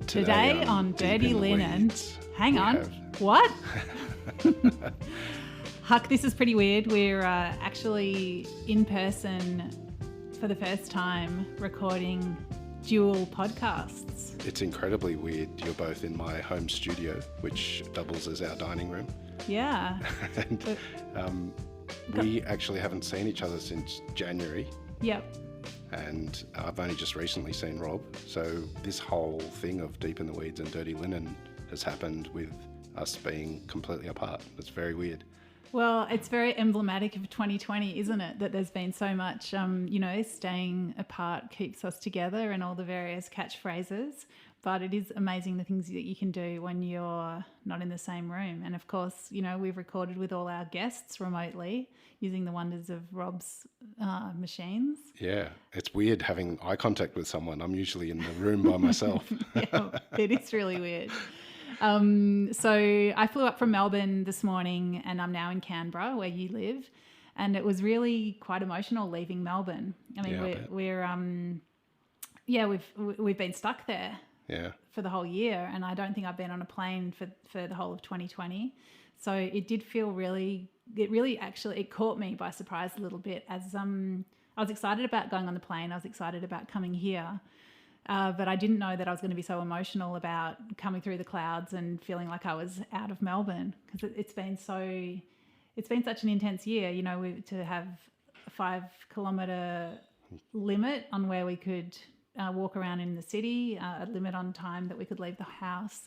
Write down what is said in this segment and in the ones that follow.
Today on Dirty Linen. Hang on. What? Huck, this is pretty weird. We're actually in person for the first time recording dual podcasts. It's incredibly weird. You're both in my home studio, which doubles as our dining room. Yeah. And we actually haven't seen each other since January. Yep. And I've only just recently seen Rob. So this whole thing of Deep in the Weeds and Dirty Linen has happened with us being completely apart. It's very weird. Well, it's very emblematic of 2020, isn't it? That there's been so much, staying apart keeps us together and all the various catchphrases. But it is amazing the things that you can do when you're not in the same room. And of course, we've recorded with all our guests remotely using the wonders of Rob's machines. Yeah, it's weird having eye contact with someone. I'm usually in the room by myself. Yeah, it is really weird. So I flew up from Melbourne this morning and I'm now in Canberra where you live. And it was really quite emotional leaving Melbourne. I mean, we've been stuck there. Yeah. For the whole year, and I don't think I've been on a plane for the whole of 2020. So it did feel it caught me by surprise a little bit as I was excited about going on the plane. I was excited about coming here, but I didn't know that I was going to be so emotional about coming through the clouds and feeling like I was out of Melbourne because it's been such an intense year. To have a 5 kilometre limit on where we could walk around in the city, a limit on time that we could leave the house.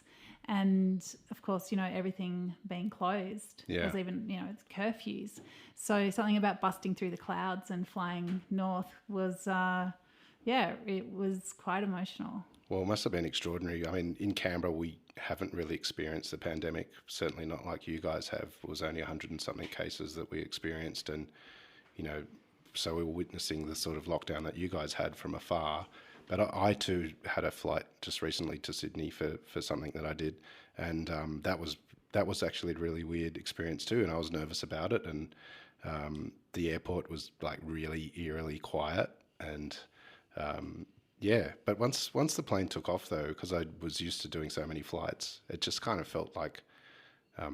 And of course, everything being closed. Yeah. There's even, it's curfews. So something about busting through the clouds and flying north was, it was quite emotional. Well, it must have been extraordinary. I mean, in Canberra, we haven't really experienced the pandemic, certainly not like you guys have. It was only 100 and something cases that we experienced. And, so we were witnessing the sort of lockdown that you guys had from afar. But I too had a flight just recently to Sydney for something that I did, and that was actually a really weird experience too. And I was nervous about it, and the airport was like really eerily quiet. And but once the plane took off though, because I was used to doing so many flights, it just kind of felt like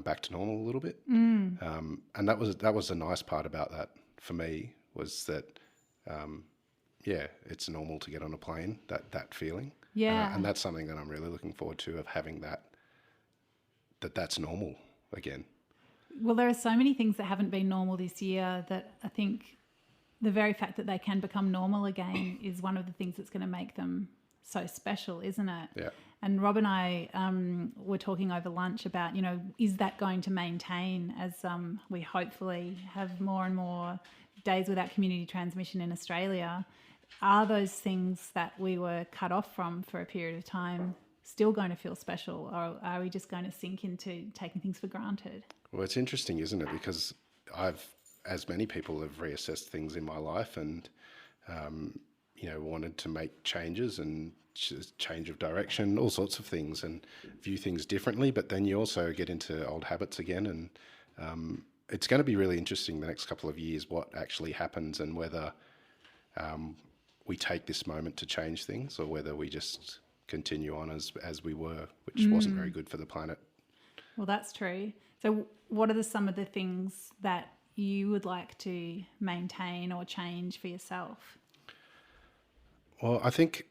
back to normal a little bit. And that was the nice part about that for me was that. It's normal to get on a plane, that feeling. Yeah. And that's something that I'm really looking forward to, of having that's normal again. Well, there are so many things that haven't been normal this year that I think the very fact that they can become normal again is one of the things that's going to make them so special, isn't it? Yeah. And Rob and I were talking over lunch about, is that going to maintain as we hopefully have more and more days without community transmission in Australia? Are those things that we were cut off from for a period of time still going to feel special, or are we just going to sink into taking things for granted? Well, it's interesting, isn't it? Because I've, as many people, have reassessed things in my life and, wanted to make changes and change of direction, all sorts of things, and view things differently. But then you also get into old habits again, and it's going to be really interesting the next couple of years what actually happens and whether we take this moment to change things or whether we just continue on as we were, which wasn't very good for the planet. Well, that's true. So what are some of the things that you would like to maintain or change for yourself? Well, I think,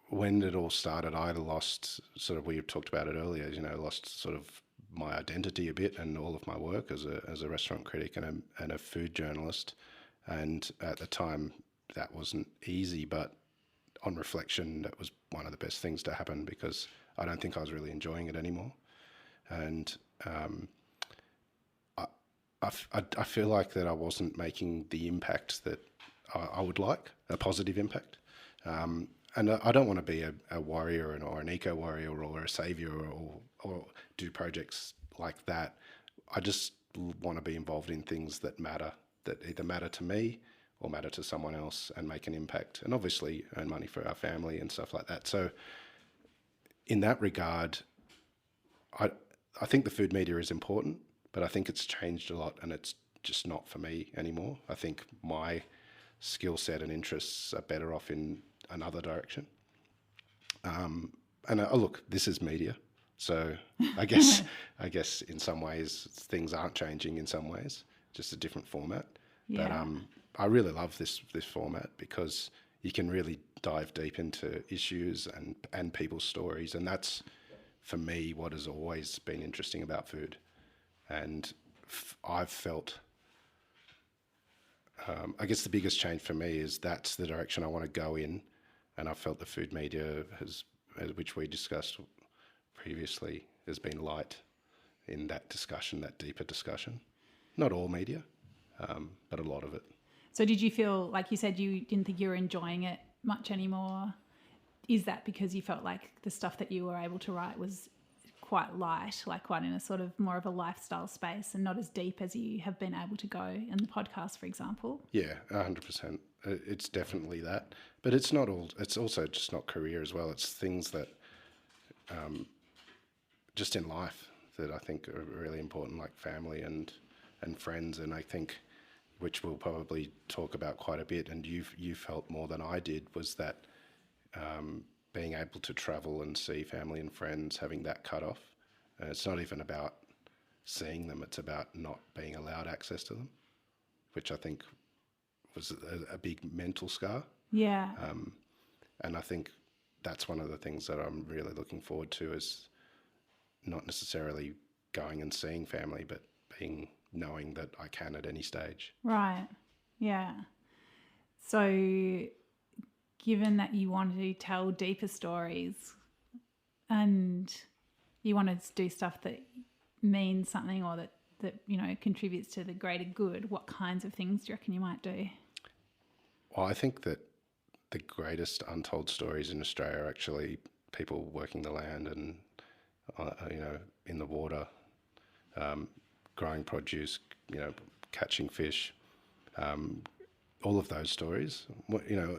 when it all started, I lost we talked about it earlier, lost sort of my identity a bit and all of my work as a restaurant critic and a food journalist. And at the time, that wasn't easy, but on reflection, that was one of the best things to happen because I don't think I was really enjoying it anymore. And I feel like that I wasn't making the impact that I would like, a positive impact. And I don't want to be a warrior or an eco-warrior or a saviour or do projects like that. I just want to be involved in things that matter, that either matter to me or matter to someone else and make an impact, and obviously earn money for our family and stuff like that. So in that regard, I think the food media is important, but I think it's changed a lot and it's just not for me anymore. I think my skill set and interests are better off in another direction. And look, this is media, so I guess in some ways things aren't changing. In some ways, just a different format. Yeah. But I really love this format because you can really dive deep into issues and people's stories, and that's for me what has always been interesting about food. And I've felt, I guess the biggest change for me is that's the direction I want to go in, and I felt the food media has, which we discussed previously, has been light in that discussion, that deeper discussion. Not all media, but a lot of it. So did you feel, like you said, you didn't think you were enjoying it much anymore? Is that because you felt like the stuff that you were able to write was quite light, like quite in a sort of more of a lifestyle space and not as deep as you have been able to go in the podcast, for example? Yeah, 100%. It's definitely that. But it's not all, it's also just not career as well. It's things that just in life that I think are really important, like family and friends. And I think, which we'll probably talk about quite a bit, and you felt more than I did, was that being able to travel and see family and friends, having that cut off. And it's not even about seeing them, it's about not being allowed access to them, which I think was a big mental scar. Yeah. And I think that's one of the things that I'm really looking forward to, is not necessarily going and seeing family, but knowing that I can at any stage. Right. Yeah. So given that you wanted to tell deeper stories and you want to do stuff that means something or that you know contributes to the greater good, what kinds of things do you reckon you might do? Well, I think that the greatest untold stories in Australia are actually people working the land and in the water, growing produce, catching fish, all of those stories.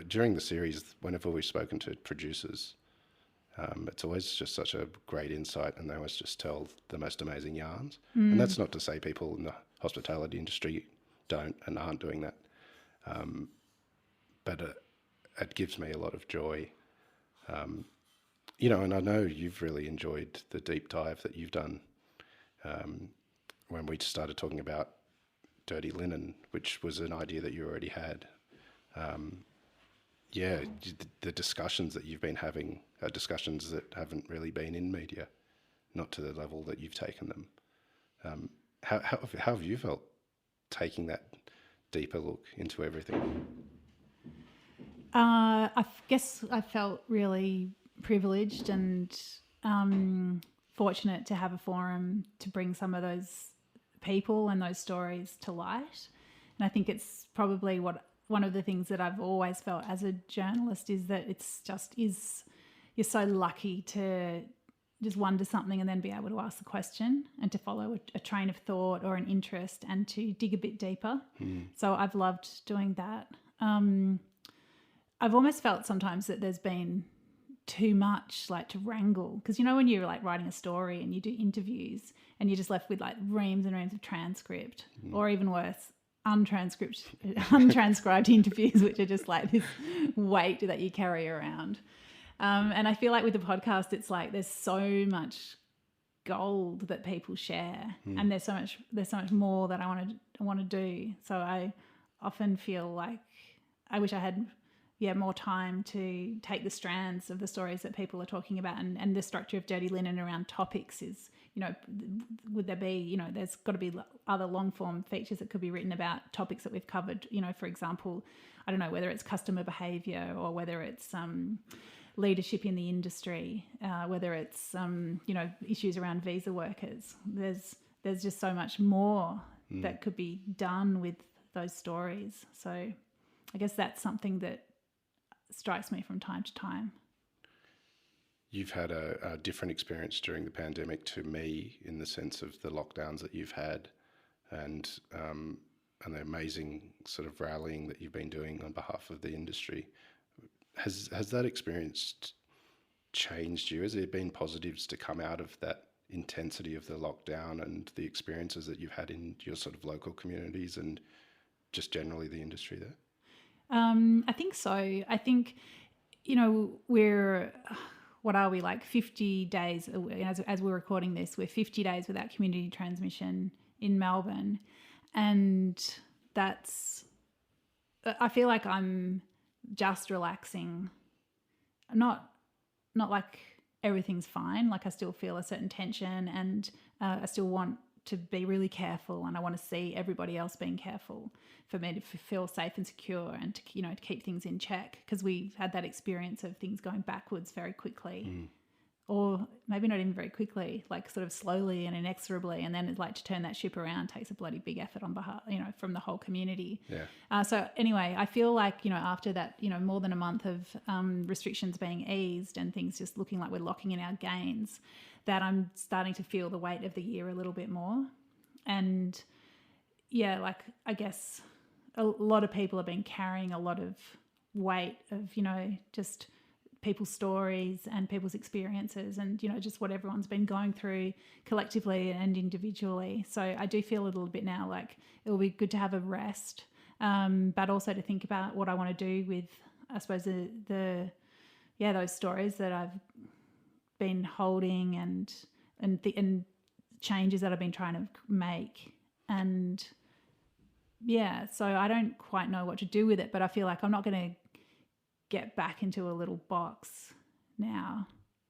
During the series, whenever we've spoken to producers, it's always just such a great insight, and they always just tell the most amazing yarns. And that's not to say people in the hospitality industry don't and aren't doing that, but it gives me a lot of joy. And I know you've really enjoyed the deep dive that you've done when we started talking about dirty linen, which was an idea that you already had. The discussions that you've been having are discussions that haven't really been in media, not to the level that you've taken them. How have you felt taking that deeper look into everything? I guess I felt really privileged and fortunate to have a forum to bring some of those people and those stories to light. And I think it's probably one of the things that I've always felt as a journalist is that you're so lucky to just wonder something and then be able to ask the question and to follow a train of thought or an interest and to dig a bit deeper. So I've loved doing that. I've almost felt sometimes that there's been too much like to wrangle, because when you're like writing a story and you do interviews and you're just left with like reams and reams of transcript, or even worse, untranscribed interviews, which are just like this weight that you carry around. And I feel like with the podcast, it's like there's so much gold that people share, and there's so much more that I want to do. So I often feel like I wish I had more time to take the strands of the stories that people are talking about, and the structure of Dirty Linen around topics is, would there be, there's got to be other long form features that could be written about topics that we've covered, for example, I don't know, whether it's customer behaviour or whether it's leadership in the industry, whether it's, issues around visa workers. There's just so much more that could be done with those stories. So I guess that's something that strikes me from time to time. You've had a different experience during the pandemic to me, in the sense of the lockdowns that you've had and the amazing sort of rallying that you've been doing on behalf of the industry. Has that experience changed you? Has there been positives to come out of that intensity of the lockdown and the experiences that you've had in your sort of local communities and just generally the industry there? I think so. I think, one what are we, like 50 days, as we're recording this, we're 50 days without community transmission in Melbourne. And I feel like I'm just relaxing, not like everything's fine. Like I still feel a certain tension, and I still want to be really careful, and I want to see everybody else being careful for me to feel safe and secure, and to keep things in check, because we've had that experience of things going backwards very quickly, or maybe not even very quickly, like sort of slowly and inexorably, and then it's like to turn that ship around takes a bloody big effort on behalf, from the whole community. So anyway, I feel like after that, more than a month of restrictions being eased and things just looking like we're locking in our gains, that I'm starting to feel the weight of the year a little bit more. And yeah, like I guess a lot of people have been carrying a lot of weight of, just people's stories and people's experiences, and, just what everyone's been going through collectively and individually. So I do feel a little bit now like it will be good to have a rest, but also to think about what I want to do with, I suppose, those stories that I've been holding and changes that I've been trying to make. And yeah, so I don't quite know what to do with it, but I feel like I'm not going to get back into a little box now.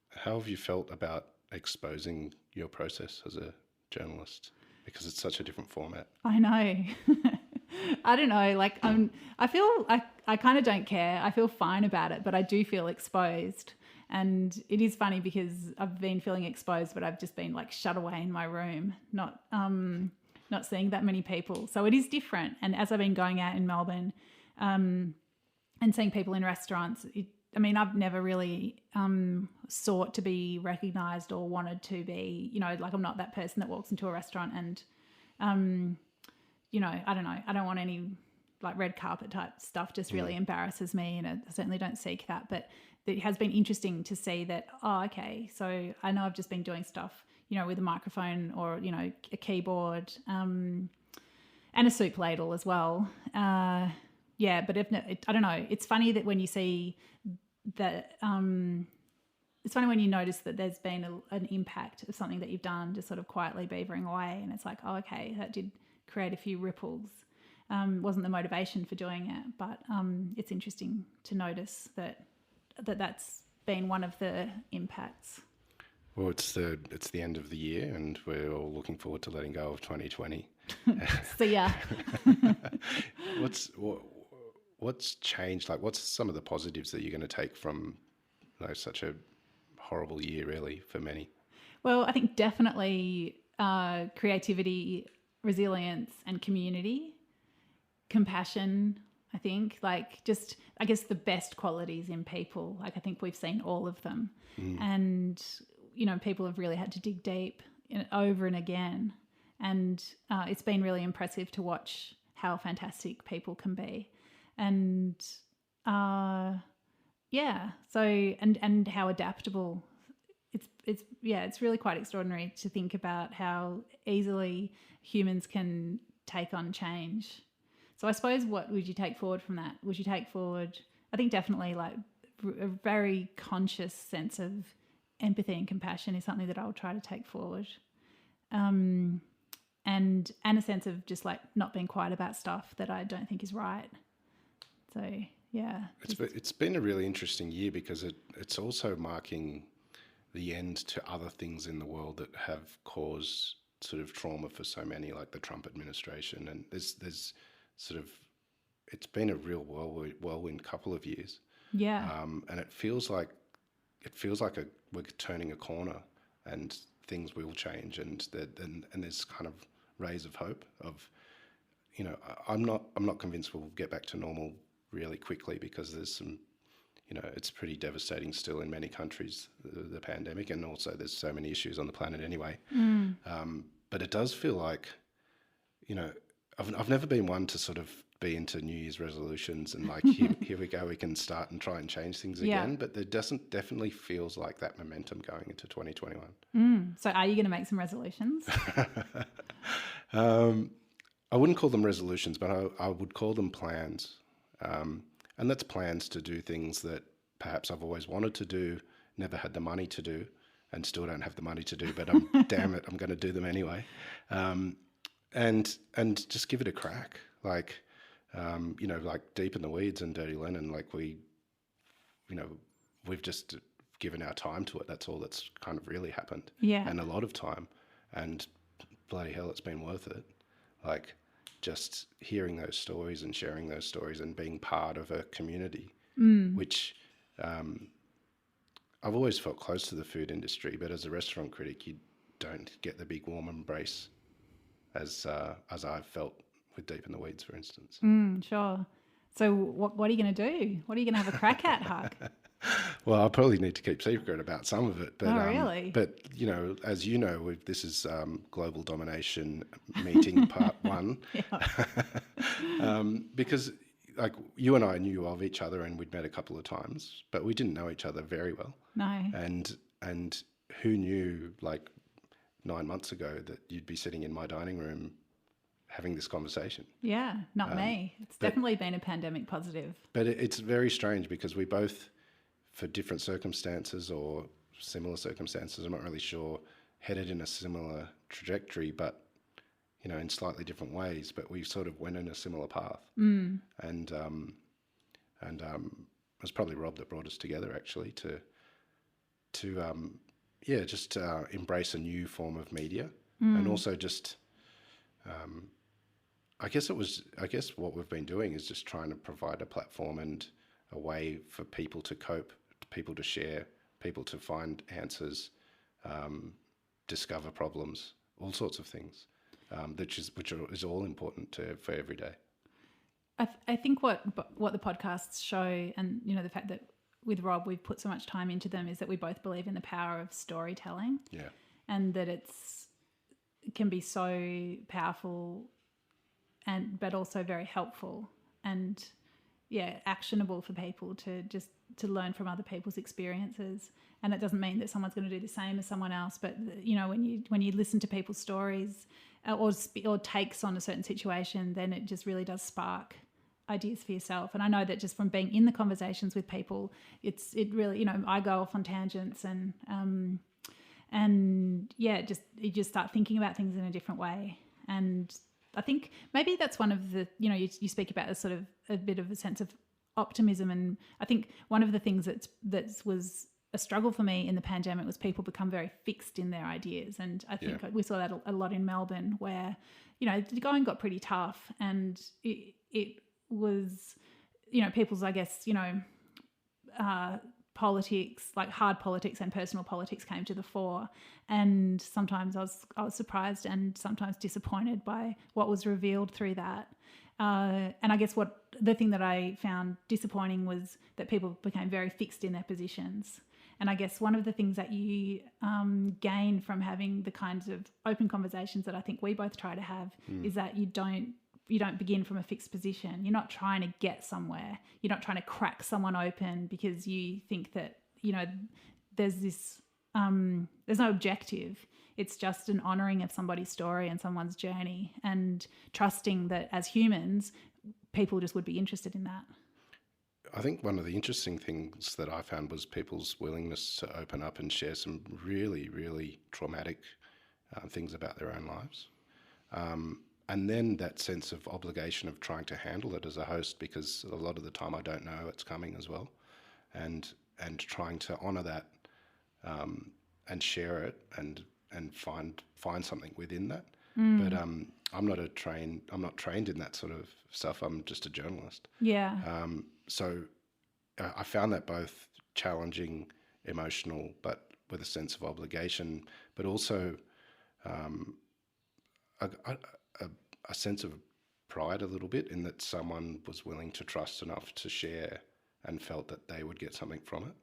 How have you felt about exposing your process as a journalist? Because it's such a different format. I know. I don't know. Like I feel I kind of don't care. I feel fine about it, but I do feel exposed. And it is funny because I've been feeling exposed, but I've just been like shut away in my room, not seeing that many people. So it is different. And as I've been going out in Melbourne and seeing people in restaurants, I've never really sought to be recognised or wanted to be, like I'm not that person that walks into a restaurant and, I don't know. I don't want any like red carpet type stuff, just really embarrasses me, and I certainly don't seek that. But it has been interesting to see that, okay, so I know I've just been doing stuff, with a microphone or, a keyboard and a soup ladle as well. But I don't know. It's funny that when you see that, it's funny when you notice that there's been an impact of something that you've done just sort of quietly beavering away, and it's like, oh, okay, that did create a few ripples. Wasn't the motivation for doing it, but it's interesting to notice that's been one of the impacts. Well, it's the end of the year, and we're all looking forward to letting go of 2020. See ya. What's changed? Like, what's some of the positives that you're going to take from such a horrible year, really, for many? Well, I think definitely creativity, resilience, and community, compassion. I think I guess the best qualities in people. Like I think we've seen all of them, and people have really had to dig deep over and again, and it's been really impressive to watch how fantastic people can be, and so and how adaptable. It's really quite extraordinary to think about how easily humans can take on change. So I suppose, what would you take forward from that? Would you take forward, I think definitely like a very conscious sense of empathy and compassion is something that I would try to take forward. And a sense of just like not being quiet about stuff that I don't think is right. So yeah. It's been a really interesting year because it's also marking the end to other things in the world that have caused sort of trauma for so many, like the Trump administration. And there's sort of, it's been a real whirlwind couple of years. Yeah. And it feels like we're turning a corner, and things will change, and there's kind of rays of hope of, I'm not convinced we'll get back to normal really quickly, because there's some, it's pretty devastating still in many countries, the pandemic, and also there's so many issues on the planet anyway. But it does feel like, I've never been one to sort of be into New Year's resolutions and like, here we go, we can start and try and change things again. But there definitely feels like that momentum going into 2021. So are you going to make some resolutions? I wouldn't call them resolutions, but I would call them plans. And that's plans to do things that perhaps I've always wanted to do, never had the money to do, and still don't have the money to do, but damn it, I'm going to do them anyway. And just give it a crack. Like, like Deep in the Weeds and Dirty Linen, like we've just given our time to it. That's all that's kind of really happened. Yeah. And a lot of time. And bloody hell, it's been worth it. Like, just hearing those stories and sharing those stories and being part of a community, which I've always felt close to the food industry, but as a restaurant critic, you don't get the big warm embrace as I've felt with Deep in the Weeds, for instance. Sure. So what are you going to do? What are you going to have a crack at, Huck? Well, I'll probably need to keep secret about some of it. But, really? But, as you know, this is Global Domination Meeting Part 1. Because, like, you and I knew of each other and we'd met a couple of times, but we didn't know each other very well. No. And who knew, like, 9 months ago that you'd be sitting in my dining room having this conversation? Yeah, not me. It's definitely been a pandemic positive. But it's very strange because we both, for different circumstances or similar circumstances, I'm not really sure, headed in a similar trajectory, but, in slightly different ways, but we sort of went in a similar path. And it was probably Rob that brought us together, actually, to embrace a new form of media. And also just, I guess what we've been doing is just trying to provide a platform and a way for people to cope, people to share, people to find answers, discover problems, all sorts of things, which is all important for every day. I think what the podcasts show, and the fact that with Rob we've put so much time into them, is that we both believe in the power of storytelling. Yeah. And that it can be so powerful, but also very helpful and actionable for people to learn from other people's experiences. And it doesn't mean that someone's going to do the same as someone else, but when you listen to people's stories or takes on a certain situation, then it just really does spark ideas for yourself. And I know that just from being in the conversations with people, it really, I go off on tangents you just start thinking about things in a different way. And I think maybe that's one of the, you speak about a sort of a bit of a sense of optimism. And I think one of the things that was a struggle for me in the pandemic was people become very fixed in their ideas. And I think we saw that a lot in Melbourne where, the going got pretty tough, and it was, people's, I guess, politics, like hard politics and personal politics, came to the fore. And sometimes I was surprised and sometimes disappointed by what was revealed through that. And I guess the thing that I found disappointing was that people became very fixed in their positions. And I guess one of the things that you gain from having the kinds of open conversations that I think we both try to have is that you don't begin from a fixed position. You're not trying to get somewhere. You're not trying to crack someone open because you think that, there's this, there's no objective. It's just an honouring of somebody's story and someone's journey, and trusting that as humans, people just would be interested in that. I think one of the interesting things that I found was people's willingness to open up and share some really, really traumatic things about their own lives. And then that sense of obligation of trying to handle it as a host, because a lot of the time I don't know it's coming as well, and trying to honour that and share it and find something within that. But I'm not trained in that sort of stuff. I'm just a journalist. Yeah. So I found that both challenging, emotional, but with a sense of obligation, but also a sense of pride a little bit in that someone was willing to trust enough to share and felt that they would get something from it.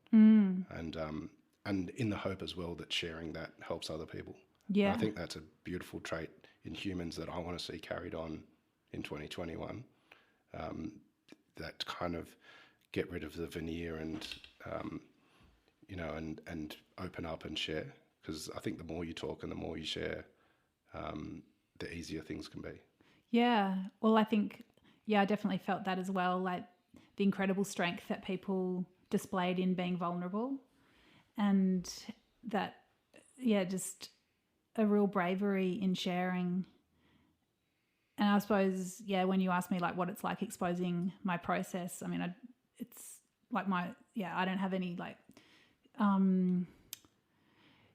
And in the hope as well that sharing that helps other people. Yeah. And I think that's a beautiful trait in humans that I want to see carried on in 2021. That kind of get rid of the veneer and, and open up and share. Because I think the more you talk and the more you share, the easier things can be. Yeah. Well, I think, I definitely felt that as well, like the incredible strength that people displayed in being vulnerable. and that, just a real bravery in sharing. And I suppose, when you ask me like what it's like exposing my process, I mean, it's like I don't have any like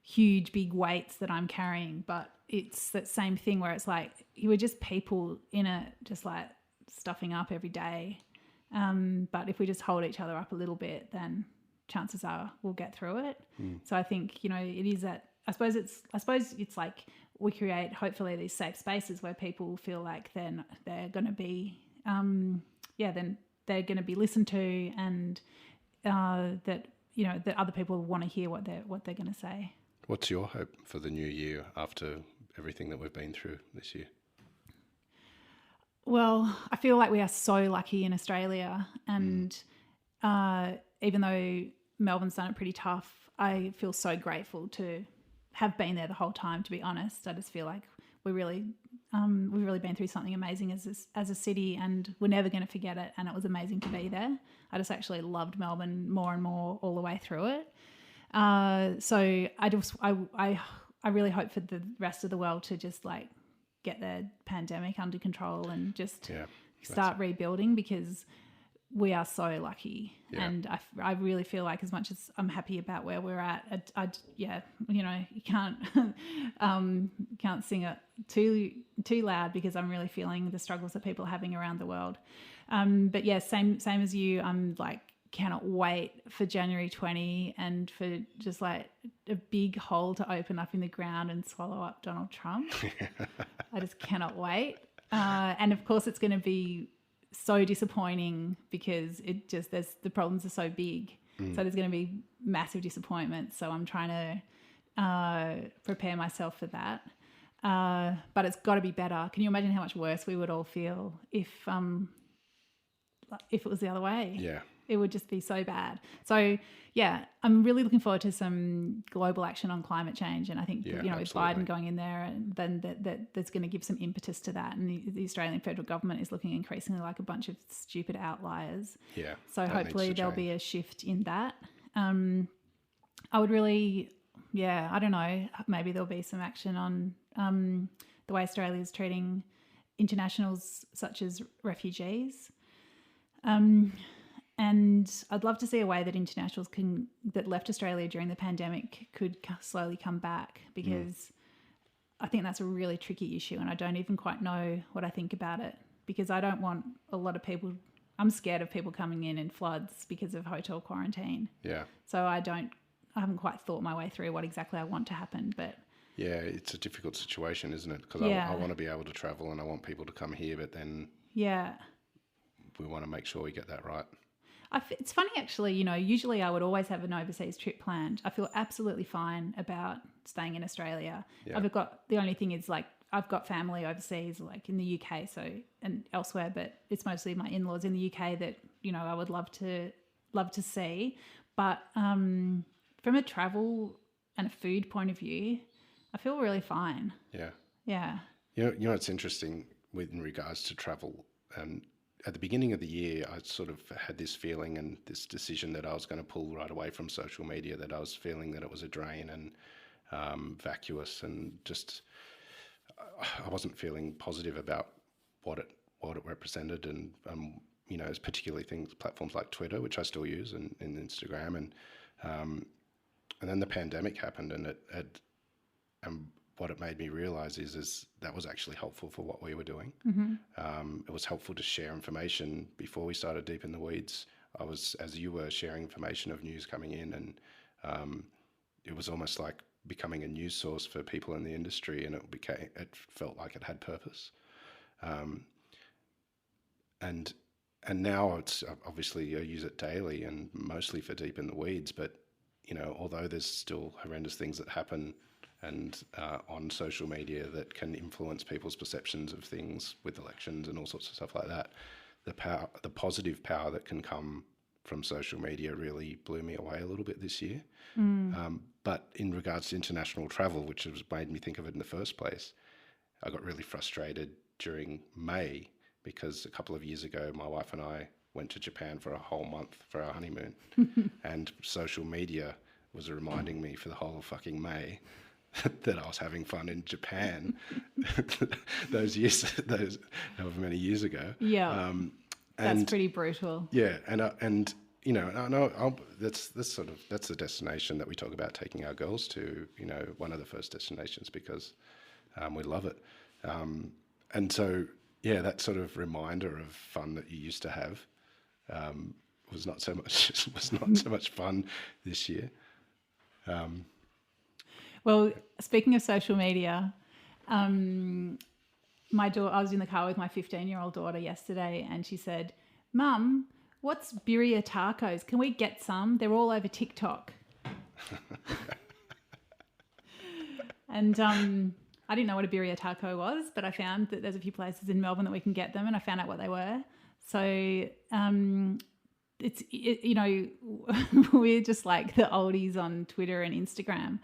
huge big weights that I'm carrying, but it's that same thing where it's like you were just people in it, just like stuffing up every day. But if we just hold each other up a little bit, then chances are we'll get through it. So I think, it is that, I suppose it's like we create hopefully these safe spaces where people feel like then they're going to be, then they're going to be listened to, and that other people want to hear what they're going to say. What's your hope for the new year after everything that we've been through this year? Well, I feel like we are so lucky in Australia, and even though Melbourne's done it pretty tough, I feel so grateful to have been there the whole time, to be honest. I just feel like we've really been through something amazing as a city, and we're never going to forget it, and it was amazing to be there. I just actually loved Melbourne more and more all the way through it. So I really hope for the rest of the world to just like get the pandemic under control and just start rebuilding, because we are so lucky. And I really feel like, as much as I'm happy about where we're at, you can't can't sing it too loud, because I'm really feeling the struggles that people are having around the world. But same as you, I'm like cannot wait for January 20 and for just like a big hole to open up in the ground and swallow up Donald Trump. I just cannot wait. And of course it's going to be so disappointing, because the problems are so big. So there's going to be massive disappointment. So I'm trying to prepare myself for that. But it's got to be better. Can you imagine how much worse we would all feel if it was the other way? Yeah. It would just be so bad. So, I'm really looking forward to some global action on climate change. And I think, with Biden going in there, and then that's going to give some impetus to that. And the Australian federal government is looking increasingly like a bunch of stupid outliers. Yeah. So hopefully there'll be a shift in that. I would really, I don't know, maybe there'll be some action on the way Australia is treating internationals such as refugees. And I'd love to see a way that internationals that left Australia during the pandemic could slowly come back, because I think that's a really tricky issue, and I don't even quite know what I think about it, because I don't want a lot of people. I'm scared of people coming in floods because of hotel quarantine. Yeah. So I haven't quite thought my way through what exactly I want to happen, but. Yeah, it's a difficult situation, isn't it? Because I want to be able to travel and I want people to come here, but then we want to make sure we get that right. It's funny actually, usually I would always have an overseas trip planned. I feel absolutely fine about staying in Australia. Yeah. The only thing is like I've got family overseas, like in the UK, and elsewhere, but it's mostly my in-laws in the UK that, I would love to see. But from a travel and a food point of view, I feel really fine. Yeah. Yeah. You know, it's interesting in regards to travel. At the beginning of the year, I sort of had this feeling and this decision that I was going to pull right away from social media, that I was feeling that it was a drain and vacuous, and just I wasn't feeling positive about what it represented, and particularly platforms like Twitter, which I still use, and Instagram, and then the pandemic happened, and what it made me realize is that was actually helpful for what we were doing. Mm-hmm. It was helpful to share information before we started deep in the weeds. I was, as you were, sharing information of news coming in, and it was almost like becoming a news source for people in the industry, and it felt like it had purpose. And now it's obviously I use it daily and mostly for deep in the weeds, but although there's still horrendous things that happen and on social media that can influence people's perceptions of things with elections and all sorts of stuff like that, the positive power that can come from social media really blew me away a little bit this year. But in regards to international travel, which has made me think of it in the first place, I got really frustrated during May because a couple of years ago, my wife and I went to Japan for a whole month for our honeymoon, and social media was reminding me for the whole of fucking May that I was having fun in Japan those however many years ago. Yeah. That's pretty brutal. Yeah, and you know, I know that's the destination that we talk about taking our girls to. You know, one of the first destinations because we love it, and so yeah, that sort of reminder of fun that you used to have was not so much fun this year. Well, speaking of social media, my daughter, I was in the car with my 15-year-old daughter yesterday, and she said, "Mum, what's birria tacos? Can we get some? They're all over TikTok." And I didn't know what a birria taco was, but I found that there's a few places in Melbourne that we can get them, and I found out what they were. So you know, we're just like the oldies on Twitter and Instagram,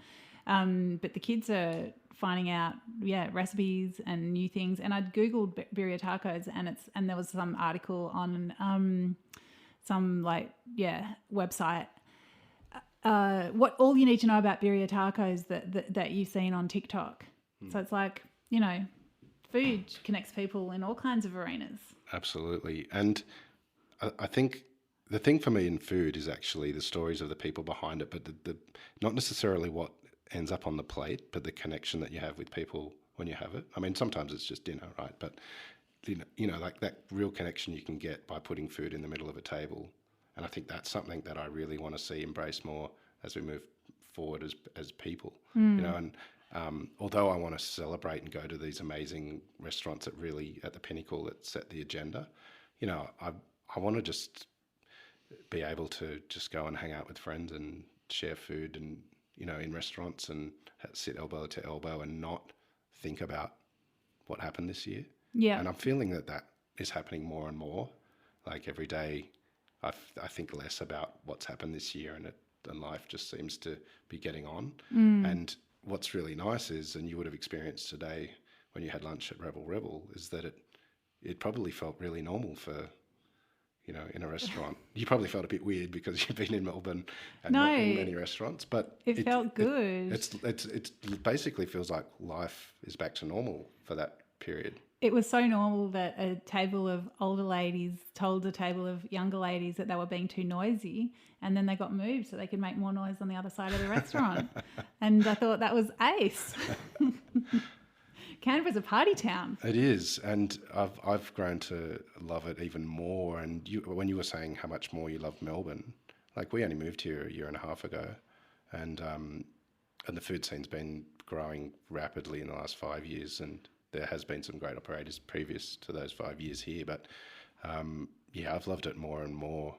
but the kids are finding out recipes and new things. And I'd googled birria tacos, and there was some article on some website what all you need to know about birria tacos that you've seen on TikTok. So it's like, you know, food connects people in all kinds of arenas. Absolutely. And I think the thing for me in food is actually the stories of the people behind it, but the not necessarily what ends up on the plate, but the connection that you have with people when you have it. I mean, sometimes it's just dinner, right? But you know, like that real connection you can get by putting food in the middle of a table. And I think that's something that I really want to see embraced more as we move forward as people. You know, and although I want to celebrate and go to these amazing restaurants that really at the pinnacle that set the agenda, you know, I want to just be able to just go and hang out with friends and share food and, you know, in restaurants and sit elbow to elbow and not think about what happened this year. Yeah. And I'm feeling that is happening more and more. Like every day I think less about what's happened this year, and life just seems to be getting on. And what's really nice is, and you would have experienced today when you had lunch at Rebel, is that it probably felt really normal for, you know, in a restaurant. You probably felt a bit weird because you've been in Melbourne and not in many restaurants, but it felt good. It basically feels like life is back to normal for that period. It was so normal that a table of older ladies told a table of younger ladies that they were being too noisy, and then they got moved so they could make more noise on the other side of the restaurant. And I thought that was ace. Canberra's a party town. It is, and I've grown to love it even more. And when you were saying how much more you love Melbourne, like we only moved here a year and a half ago, and the food scene's been growing rapidly in the last 5 years, and there has been some great operators previous to those 5 years here, but I've loved it more and more,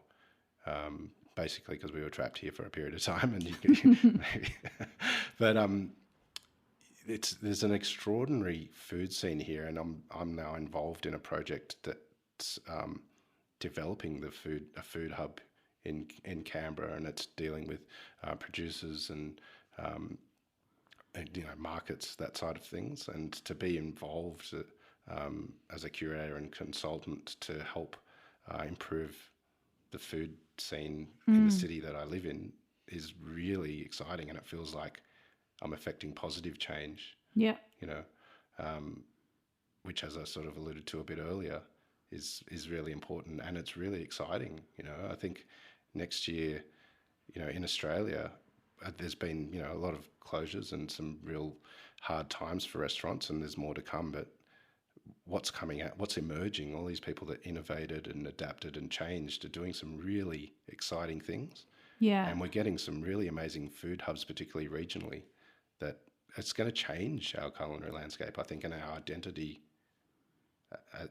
basically because we were trapped here for a period of time, and maybe, but there's an extraordinary food scene here, and I'm now involved in a project that's developing a food hub in Canberra, and it's dealing with producers and you know, markets, that side of things, and to be involved as a curator and consultant to help improve the food scene in the city that I live in is really exciting, and it feels like I'm affecting positive change. Yeah. You know, which, as I sort of alluded to a bit earlier, is really important, and it's really exciting. You know, I think next year, you know, in Australia, there's been, you know, a lot of closures and some real hard times for restaurants, and there's more to come. But what's coming out, what's emerging, all these people that innovated and adapted and changed are doing some really exciting things. Yeah. And we're getting some really amazing food hubs, particularly regionally, that it's going to change our culinary landscape, I think, and our identity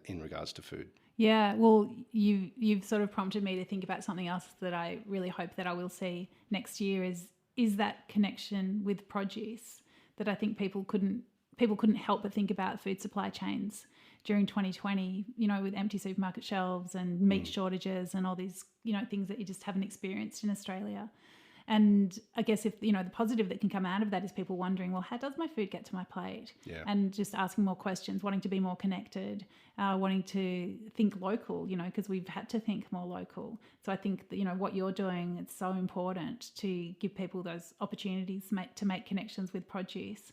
in regards to food. Yeah, well, you've sort of prompted me to think about something else that I really hope that I will see next year is that connection with produce that I think people couldn't help but think about food supply chains during 2020, you know, with empty supermarket shelves and meat shortages and all these, you know, things that you just haven't experienced in Australia. And I guess if, the positive that can come out of that is people wondering, well, how does my food get to my plate? Yeah. And just asking more questions, wanting to be more connected, wanting to think local, because we've had to think more local. So I think that, what you're doing, it's so important to give people those opportunities to make connections with produce.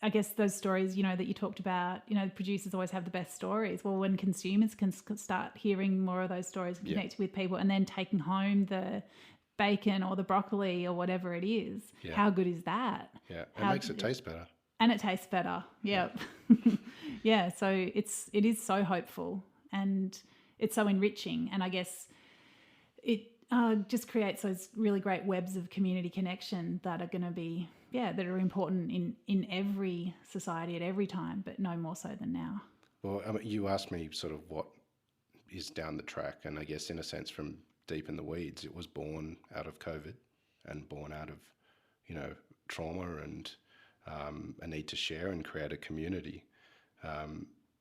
I guess those stories, that you talked about, producers always have the best stories. Well, when consumers can start hearing more of those stories and connect with people and then taking home the bacon or the broccoli or whatever it is, how good is that? Yeah, it makes it taste better. And it tastes better, yep. Yeah, so it is so hopeful and it's so enriching. And I guess it just creates those really great webs of community connection that are going to be, that are important in every society at every time, but no more so than now. Well, you asked me sort of what is down the track, and I guess in a sense from deep in the weeds, it was born out of COVID and born out of, trauma and a need to share and create a community.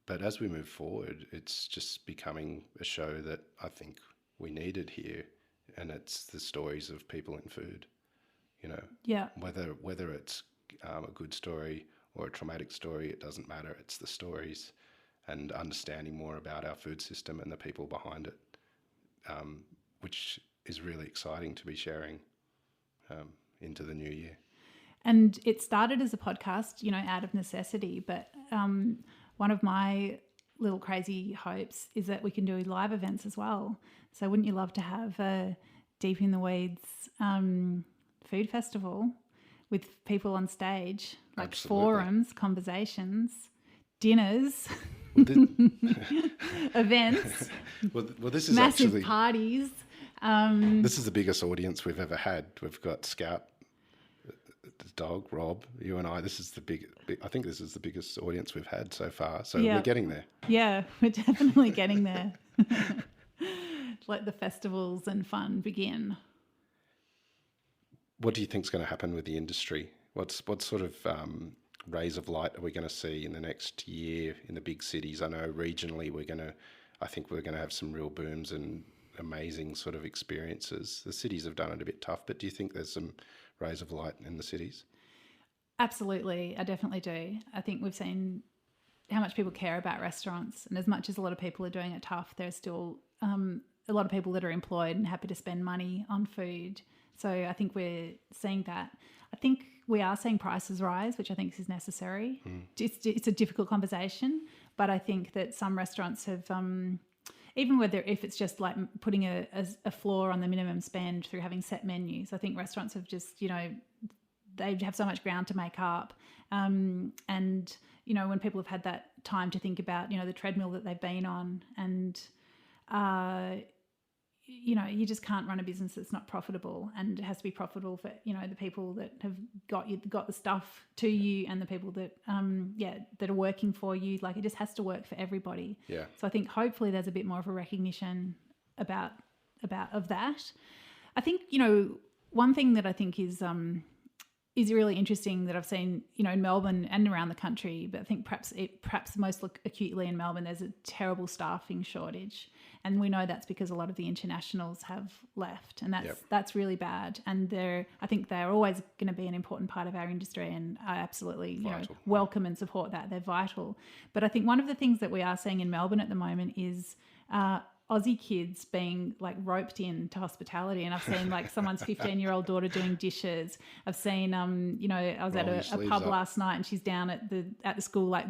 But as we move forward, it's just becoming a show that I think we needed here, and it's the stories of people in food. Whether it's a good story or a traumatic story, it doesn't matter. It's the stories and understanding more about our food system and the people behind it, which is really exciting to be sharing into the new year. And it started as a podcast, out of necessity. But one of my little crazy hopes is that we can do live events as well. So wouldn't you love to have a Deep in the Weeds food festival with people on stage, like Absolutely. Forums, conversations, dinners, events, well, this is massive actually, parties. This is the biggest audience we've ever had. We've got Scout, the dog, Rob, you and I. This is I think this is the biggest audience we've had so far. So we're getting there. Yeah, we're definitely getting there. Let the festivals and fun begin. What do you think is going to happen with the industry? What sort of rays of light are we going to see in the next year in the big cities? I know regionally I think we're going to have some real booms and amazing sort of experiences. The cities have done it a bit tough, but do you think there's some rays of light in the cities? Absolutely, I definitely do. I think we've seen how much people care about restaurants, and as much as a lot of people are doing it tough, there's still a lot of people that are employed and happy to spend money on food. So I think we're seeing that. I think we are seeing prices rise, which I think is necessary. It's a difficult conversation, but I think that some restaurants have, even if it's just like putting a floor on the minimum spend through having set menus, I think restaurants have just, they have so much ground to make up. And, when people have had that time to think about, the treadmill that they've been on and, you just can't run a business that's not profitable, and it has to be profitable for, the people that have got the stuff to you and the people that, that are working for you. Like, it just has to work for everybody. Yeah. So I think hopefully there's a bit more of a recognition of that. I think, one thing that I think is really interesting that I've seen, in Melbourne and around the country, but I think perhaps most acutely in Melbourne, there's a terrible staffing shortage. And we know that's because a lot of the internationals have left, and that's really bad. And I think they're always going to be an important part of our industry, and I absolutely welcome and support that. They're vital. But I think one of the things that we are seeing in Melbourne at the moment is Aussie kids being like roped into hospitality. And I've seen like someone's 15-year-old daughter doing dishes. I've seen, I was at a pub last night, and she's down at the school, like,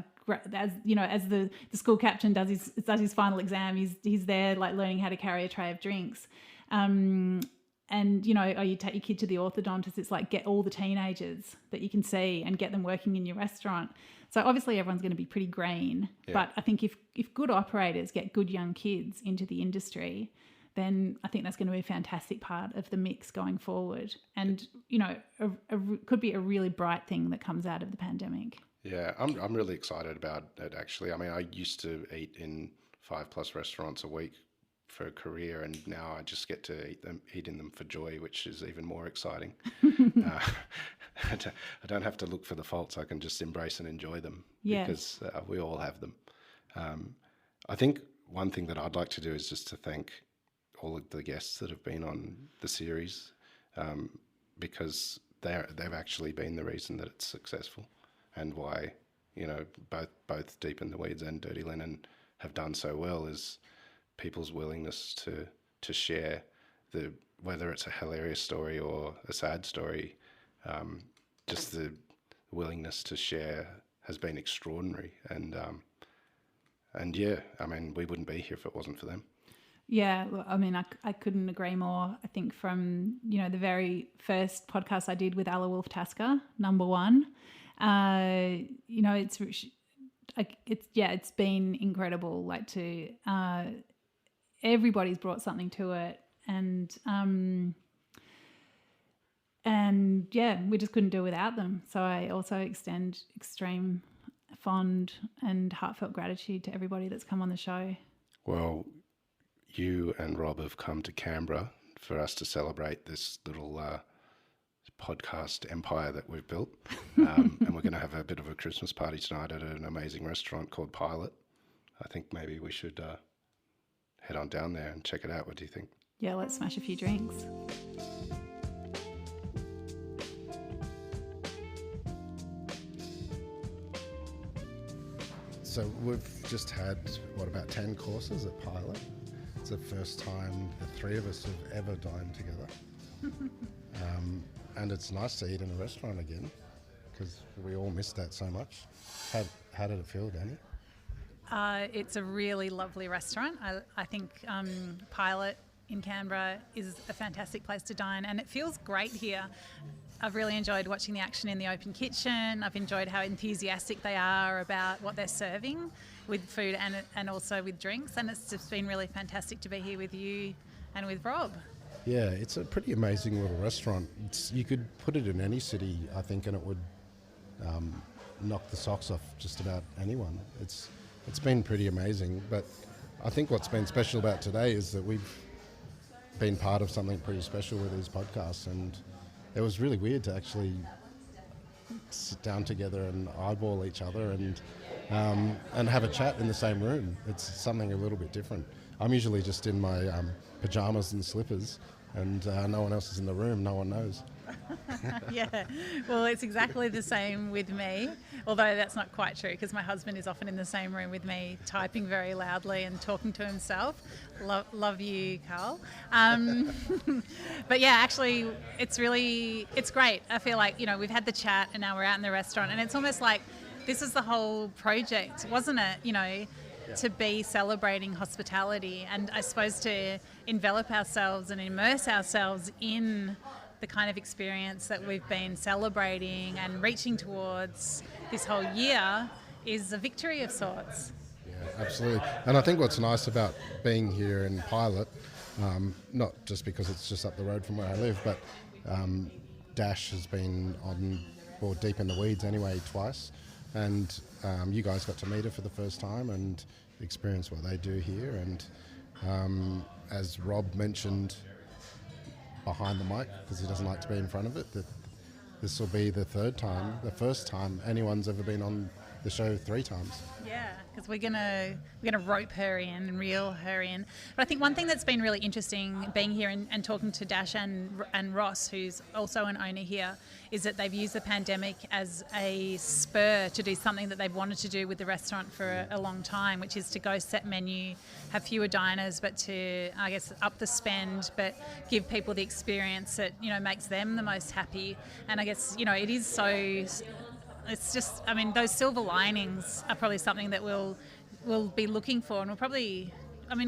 as the school captain does his final exam, he's there like learning how to carry a tray of drinks. And you take your kid to the orthodontist, it's like get all the teenagers that you can see and get them working in your restaurant. So obviously everyone's going to be pretty green, but I think if good operators get good young kids into the industry, then I think that's going to be a fantastic part of the mix going forward. And, could be a really bright thing that comes out of the pandemic. Yeah, I'm really excited about it, actually. I mean, I used to eat in 5+ restaurants a week for a career, and now I just get to eat in them for joy, which is even more exciting. I don't have to look for the faults. I can just embrace and enjoy them because we all have them. I think one thing that I'd like to do is just to thank all of the guests that have been on the series, because they've actually been the reason that it's successful, and why, you know, both Deep in the Weeds and Dirty Linen have done so well is people's willingness to share whether it's a hilarious story or a sad story, just the willingness to share has been extraordinary. And yeah, I mean, we wouldn't be here if it wasn't for them. Yeah, well, I mean, I couldn't agree more. I think from, you know, the very first podcast I did with Alla Wolf Tasker, number 1, you know, it's been incredible. Like everybody's brought something to it, and yeah, we just couldn't do it without them. So I also extend extreme fond and heartfelt gratitude to everybody that's come on the show. Well, you and Rob have come to Canberra for us to celebrate this little podcast empire that we've built. And we're going to have a bit of a Christmas party tonight at an amazing restaurant called Pilot. I think maybe we should head on down there and check it out. What do you think? Yeah, let's smash a few drinks. So we've just had, about 10 courses at Pilot. It's the first time the 3 of us have ever dined together. And it's nice to eat in a restaurant again, because we all missed that so much. How did it feel, Dani? It's a really lovely restaurant. I think Pilot in Canberra is a fantastic place to dine, and it feels great here. I've really enjoyed watching the action in the open kitchen. I've enjoyed how enthusiastic they are about what they're serving with food and also with drinks, and it's just been really fantastic to be here with you and with Rob. Yeah, it's a pretty amazing little restaurant. You could put it in any city, I think, and it would knock the socks off just about anyone. It's been pretty amazing, but I think what's been special about today is that we've been part of something pretty special with these podcasts, and it was really weird to actually sit down together and eyeball each other and have a chat in the same room. It's something a little bit different. I'm usually just in my pajamas and slippers, and no one else is in the room. No one knows. Yeah, well, it's exactly the same with me, although that's not quite true, because my husband is often in the same room with me, typing very loudly and talking to himself. Love you, Carl. But yeah, actually, it's great. I feel like, you know, we've had the chat and now we're out in the restaurant, and it's almost like this is the whole project, wasn't it? You know, to be celebrating hospitality, and I suppose to envelop ourselves and immerse ourselves in the kind of experience that we've been celebrating and reaching towards this whole year is a victory of sorts. Yeah, absolutely. And I think what's nice about being here in Pilot, not just because it's just up the road from where I live, but Dash has been on Deep in the Weeds anyway twice, and you guys got to meet her for the first time and experience what they do here. And as Rob mentioned behind the mic, because he doesn't like to be in front of it, that this will be the first time anyone's ever been on the show 3 times. Yeah, because we're gonna rope her in and reel her in. But I think one thing that's been really interesting being here and talking to Dash and Ross, who's also an owner here, is that they've used the pandemic as a spur to do something that they've wanted to do with the restaurant for a long time, which is to go set menu, have fewer diners, but to, I guess, up the spend, but give people the experience that, you know, makes them the most happy. And I guess, you know, it is so... It's just, I mean, those silver linings are probably something that we'll be looking for, and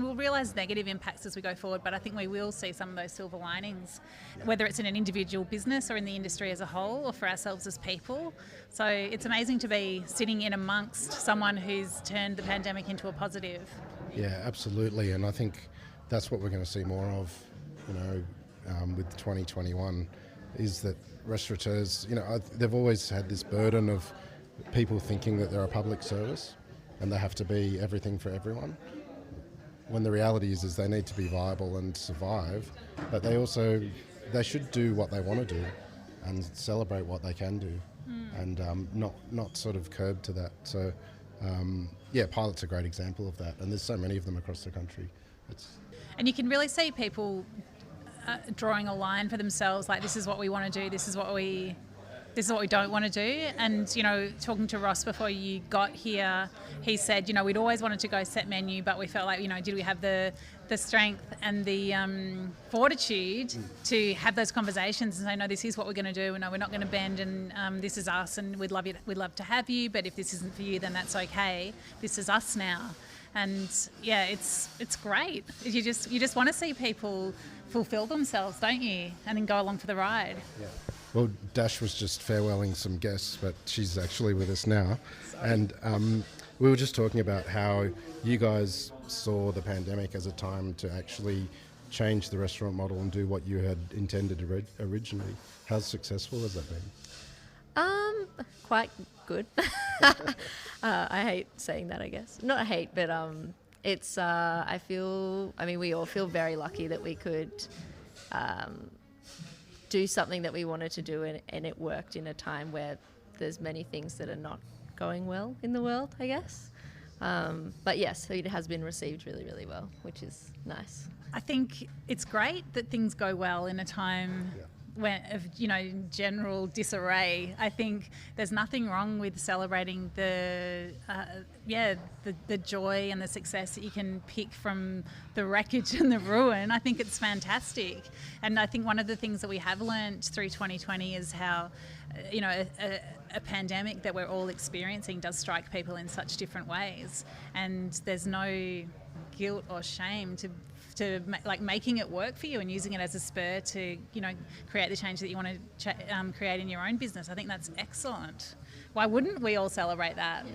we'll realise negative impacts as we go forward, but I think we will see some of those silver linings, whether it's in an individual business or in the industry as a whole, or for ourselves as people. So it's amazing to be sitting in amongst someone who's turned the pandemic into a positive. Yeah, absolutely, and I think that's what we're going to see more of, you know, with 2021, is that restaurateurs, you know, they've always had this burden of people thinking that they're a public service and they have to be everything for everyone, when the reality is they need to be viable and survive, but they should do what they want to do and celebrate what they can do, and not sort of curb to that. So yeah, Pilot's a great example of that, and there's so many of them across the country. And you can really see people drawing a line for themselves, like this is what we want to do, this is what we don't want to do. And, talking to Ross before you got here, he said, we'd always wanted to go set menu, but we felt like, did we have the strength and the fortitude to have those conversations and say, no, this is what we're going to do, and no, we're not going to bend, and this is us, and we'd love to have you, but if this isn't for you, then that's okay. This is us now. And yeah, it's great. You just want to see people fulfill themselves, don't you? And then go along for the ride. Yeah. Well, Dash was just farewelling some guests, but she's actually with us now. Sorry. And we were just talking about how you guys saw the pandemic as a time to actually change the restaurant model and do what you had intended originally. How successful has that been? Quite good. I hate saying that, I guess. Not hate, but it's, we all feel very lucky that we could do something that we wanted to do, and it worked in a time where there's many things that are not going well in the world, I guess. But yes, it has been received really, really well, which is nice. I think it's great that things go well in a time when of general disarray. I think there's nothing wrong with celebrating the joy and the success that you can pick from the wreckage and the ruin. I think it's fantastic, and I think one of the things that we have learnt through 2020 is how a pandemic that we're all experiencing does strike people in such different ways, and there's no guilt or shame to making it work for you and using it as a spur to create the change that you want to create in your own business. I think that's excellent. Why wouldn't we all celebrate that?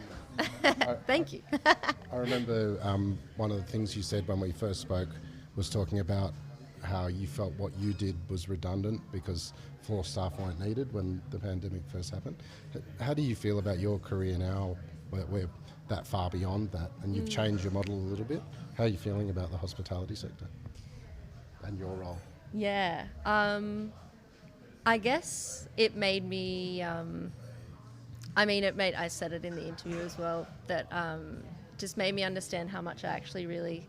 Thank you. I remember one of the things you said when we first spoke was talking about how you felt what you did was redundant because floor staff weren't needed when the pandemic first happened. How do you feel about your career now, where we're that far beyond that, and you've changed your model a little bit? How are you feeling about the hospitality sector and your role? Yeah, I guess it made me, I said it in the interview as well, that just made me understand how much I actually really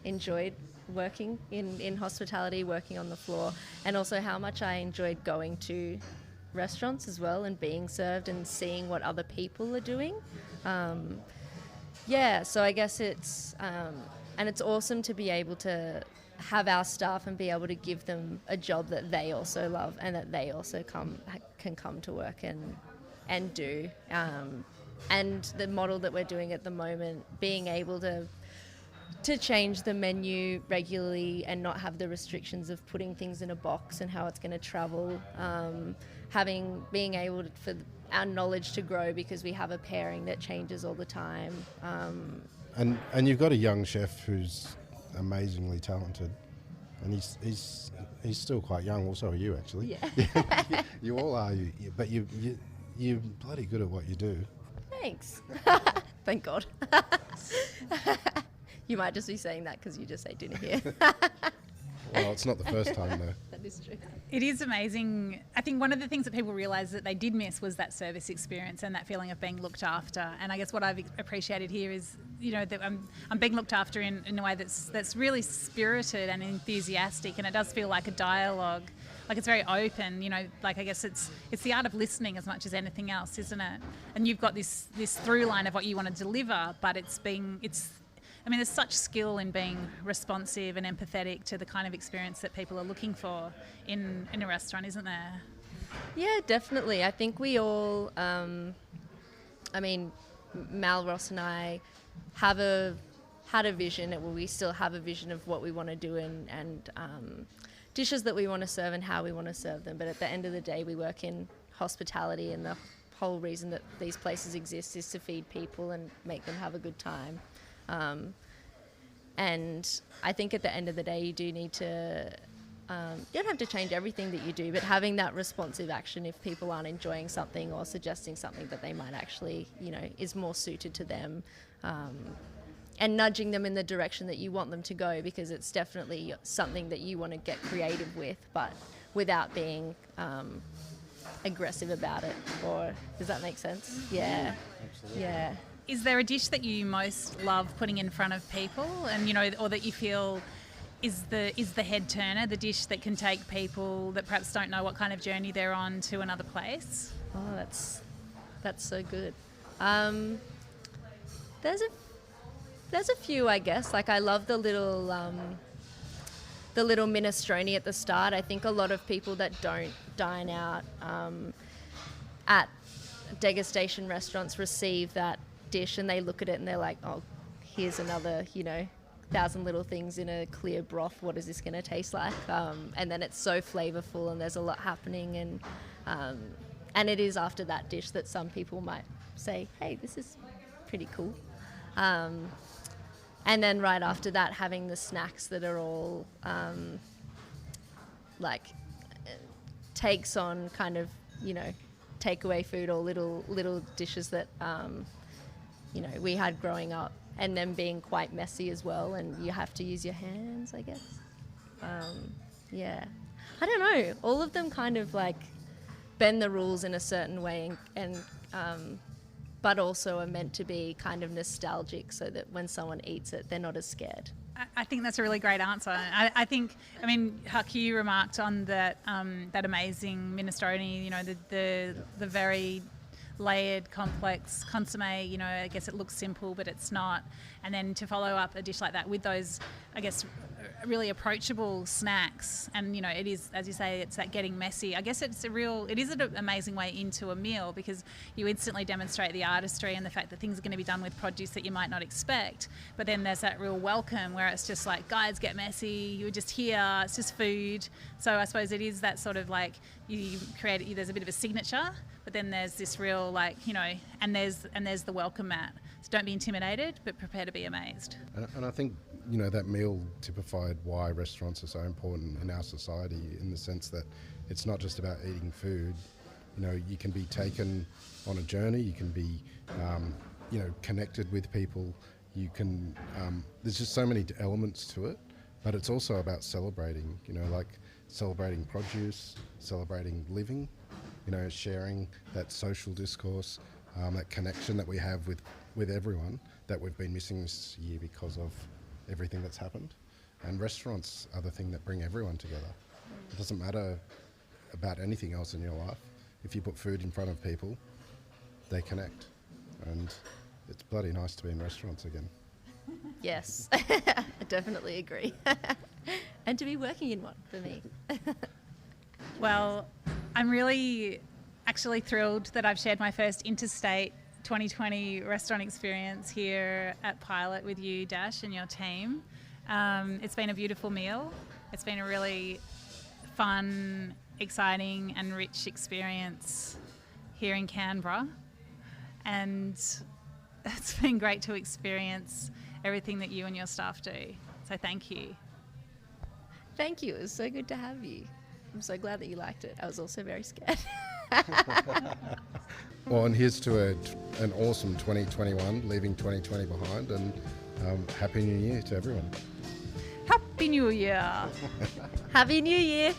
enjoyed working in hospitality, working on the floor, and also how much I enjoyed going to restaurants as well and being served and seeing what other people are doing. So I guess it's, and it's awesome to be able to have our staff and be able to give them a job that they also love and that they also can come to work and do. And the model that we're doing at the moment, being able to change the menu regularly and not have the restrictions of putting things in a box and how it's going to travel, being able for our knowledge to grow because we have a pairing that changes all the time. And you've got a young chef who's amazingly talented, and he's still quite young. Well, so are you actually. Yeah. You all are, but you're bloody good at what you do. Thanks. Thank God. You might just be saying that because you just ate dinner here. Well, it's not the first time though. That is true. It is amazing. I think one of the things that people realise that they did miss was that service experience and that feeling of being looked after. And I guess what I've appreciated here is, that I'm being looked after in a way that's really spirited and enthusiastic, and it does feel like a dialogue. Like it's very open, I guess it's the art of listening as much as anything else, isn't it? And you've got this through line of what you want to deliver, but there's such skill in being responsive and empathetic to the kind of experience that people are looking for in a restaurant, isn't there? Yeah, definitely. I think we all, Mal, Ross and I had a vision, we still have a vision of what we want to do and dishes that we want to serve and how we want to serve them. But at the end of the day, we work in hospitality, and the whole reason that these places exist is to feed people and make them have a good time. And I think at the end of the day, you do need to, you don't have to change everything that you do, but having that responsive action if people aren't enjoying something or suggesting something that they might actually, is more suited to them, and nudging them in the direction that you want them to go, because it's definitely something that you want to get creative with, but without being aggressive about it. Or does that make sense? Yeah. Absolutely. Yeah. Is there a dish that you most love putting in front of people, and or that you feel is the head turner the dish that can take people that perhaps don't know what kind of journey they're on to another place? Oh, that's so good. There's a few, I guess. Like, I love the little minestrone at the start. I think a lot of people that don't dine out at degustation restaurants receive that dish and they look at it and they're like, oh, here's another, 1,000 little things in a clear broth. What is this going to taste like? And then it's so flavorful and there's a lot happening, and it is after that dish that some people might say, hey, this is pretty cool. And then right after that, having the snacks that are all takes on kind of, takeaway food or little dishes that, we had growing up, and them being quite messy as well, and you have to use your hands, I guess. Yeah. I don't know. All of them kind of like bend the rules in a certain way and but also are meant to be kind of nostalgic so that when someone eats it, they're not as scared. I think that's a really great answer. I mean, Huck, you remarked on that that amazing minestrone, the very layered, complex consomme, I guess it looks simple, but it's not. And then to follow up a dish like that with those, I guess, really approachable snacks, and it is, as you say, it's that getting messy. I guess it is an amazing way into a meal, because you instantly demonstrate the artistry and the fact that things are going to be done with produce that you might not expect, but then there's that real welcome where it's just like, guys, get messy, you're just here, it's just food. So I suppose it is that sort of like, you create, there's a bit of a signature, but then there's this real and there's the welcome mat. So don't be intimidated, but prepare to be amazed. And I think that meal typified why restaurants are so important in our society, in the sense that it's not just about eating food. You can be taken on a journey, you can be connected with people, you can there's just so many elements to it, but it's also about celebrating, like celebrating produce, celebrating living, sharing that social discourse, that connection that we have with everyone that we've been missing this year because of everything that's happened. And restaurants are the thing that bring everyone together. It doesn't matter about anything else in your life. If you put food in front of people, they connect. And it's bloody nice to be in restaurants again. Yes, I definitely agree. And to be working in one for me. Well, I'm really actually thrilled that I've shared my first interstate 2020 restaurant experience here at Pilot with you, Dash, and your team. It's been a beautiful meal. It's been a really fun, exciting and rich experience here in Canberra. And it's been great to experience everything that you and your staff do. So thank you. Thank you. It was so good to have you. I'm so glad that you liked it. I was also very scared. Well, and here's to an awesome 2021, leaving 2020 behind, and Happy New Year to everyone. Happy New Year! Happy New Year!